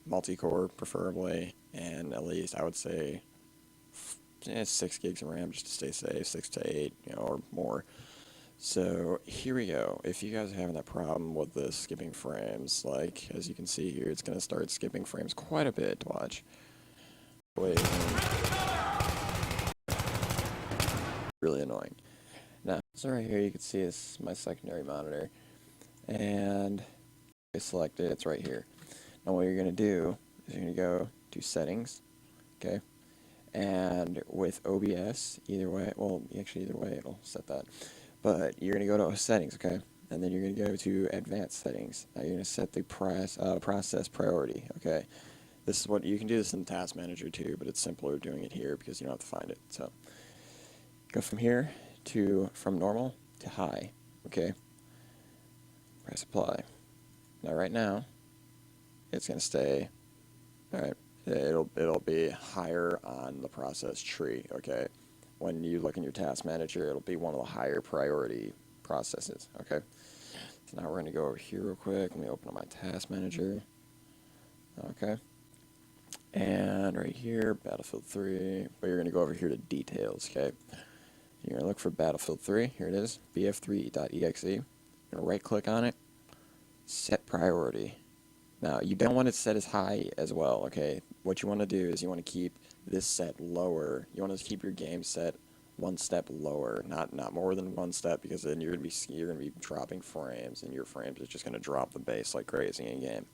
multi-core preferably, and at least I would say 6 gigs of RAM just to stay safe, 6 to 8, or more. So here we go. If you guys are having that problem with the skipping frames, like as you can see here, it's going to start skipping frames quite a bit. Watch. Wait, really annoying. Now, so right here you can see this is my secondary monitor, and I select it. It's right here. Now what you're going to do is you're going to go to settings, okay? And with OBS, either way, well, actually either way it'll set that. But you're going to go to settings, okay? And then you're going to go to advanced settings. Now you're going to set the process priority, okay? This is what you can do this in the task manager too, but it's simpler doing it here because you don't have to find it. So go from here to from normal to high, okay? Press apply. Now right now it's going to stay, all right, it'll be higher on the process tree, okay? When you look in your task manager, it'll be one of the higher priority processes, okay? So now we're going to go over here real quick. Let me open up my task manager, okay? And right here, Battlefield 3, but you're going to go over here to details, okay? You're going to look for Battlefield 3, here it is, bf3.exe. You're going to right click on it, set priority. Now, you don't want it set as high as well, okay? What you want to do is you want to keep this set lower. You want to keep your game set one step lower, not more than one step, because then you're gonna be dropping frames, and your frames are just gonna drop the base like crazy in game.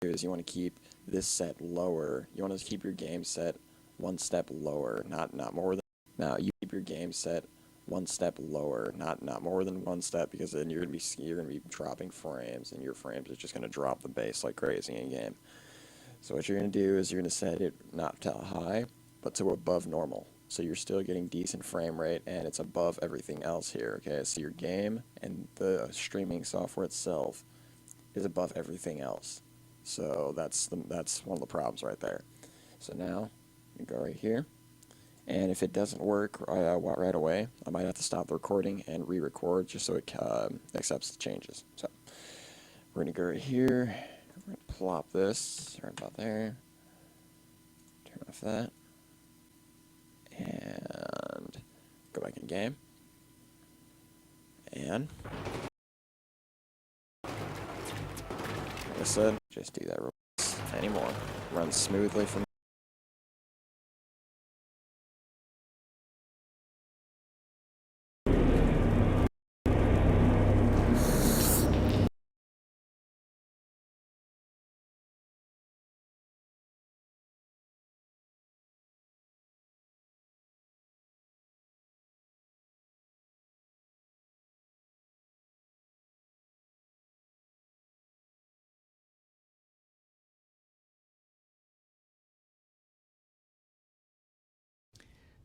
Is you want to keep this set lower. You want to keep your game set one step lower, not more than. Now you keep your game set one step lower, not more than one step, because then you're gonna be dropping frames, and your frames are just gonna drop the base like crazy in game. So what you're gonna do is you're gonna set it not to high, but to above normal. So you're still getting decent frame rate, and it's above everything else here. Okay, so your game and the streaming software itself is above everything else. So that's one of the problems right there. So now you go right here. And if it doesn't work right away, I might have to stop the recording and re-record just so it accepts the changes. So we're going to go right here. We're going to plop this right about there. Turn off that. And go back in game. And like I said, just do that real quick anymore. Runs smoothly from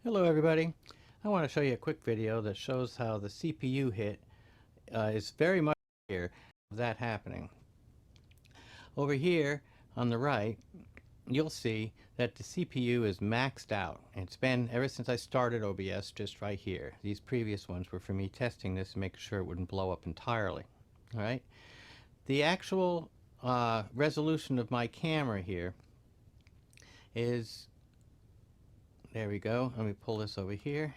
Hello everybody. I want to show you a quick video that shows how the CPU hit is very much here of that happening. Over here on the right, you'll see that the CPU is maxed out. It's been ever since I started OBS just right here. These previous ones were for me testing this and making sure it wouldn't blow up entirely. All right. The actual resolution of my camera here is, there we go. Let me pull this over here.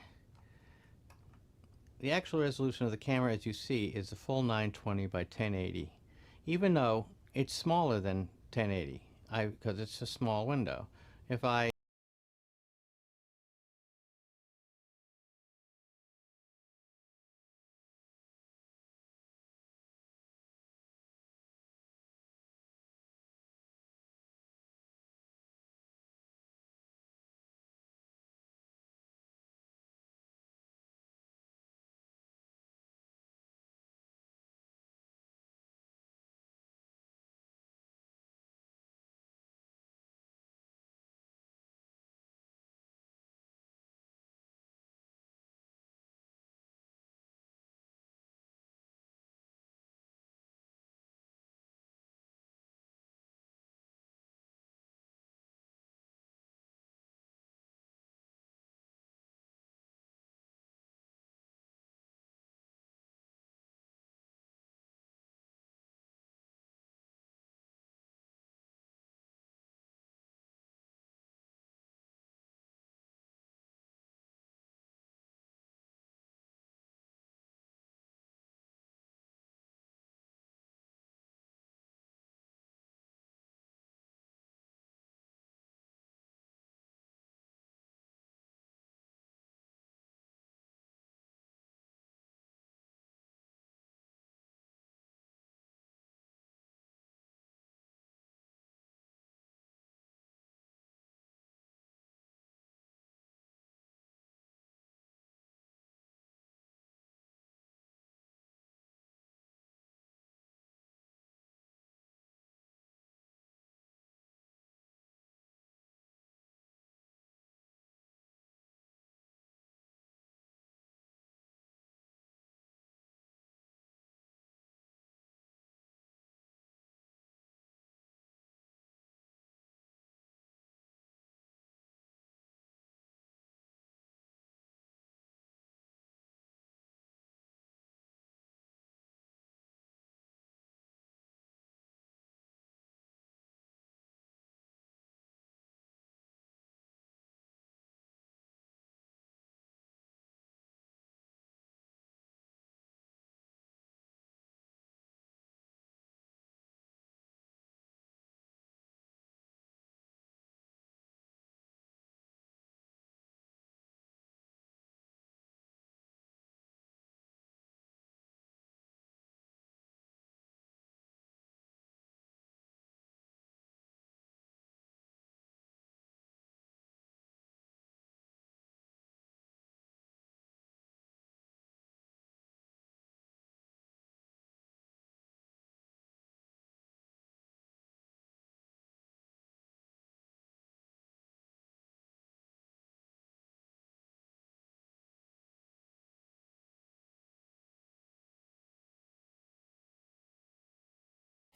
The actual resolution of the camera, as you see, is a full 920 by 1080, even though it's smaller than 1080, because it's a small window. If I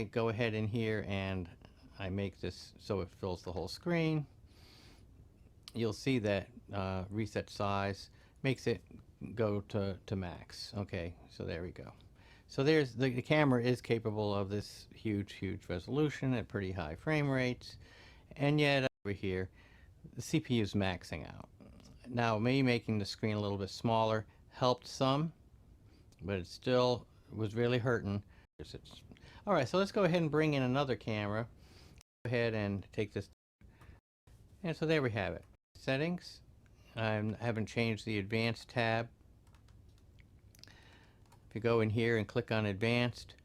I go ahead in here and I make this so it fills the whole screen. You'll see that reset size makes it go to max. Okay, so there we go. So there's the camera is capable of this huge resolution at pretty high frame rates, and yet over here the CPU is maxing out. Now me making the screen a little bit smaller helped some, but it still was really hurting. All right, so let's go ahead and bring in another camera. Go ahead and take this, and so there we have it. Settings. I haven't changed the advanced tab. If you go in here and click on advanced,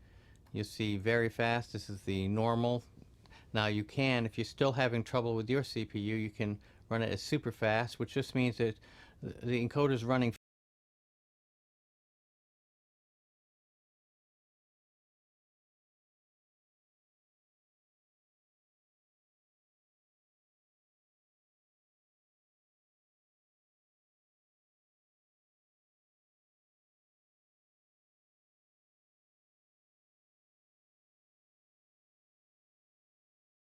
you'll see very fast. This is the normal. Now you can, if you're still having trouble with your CPU, you can run it as super fast, which just means that the encoder is running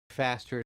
faster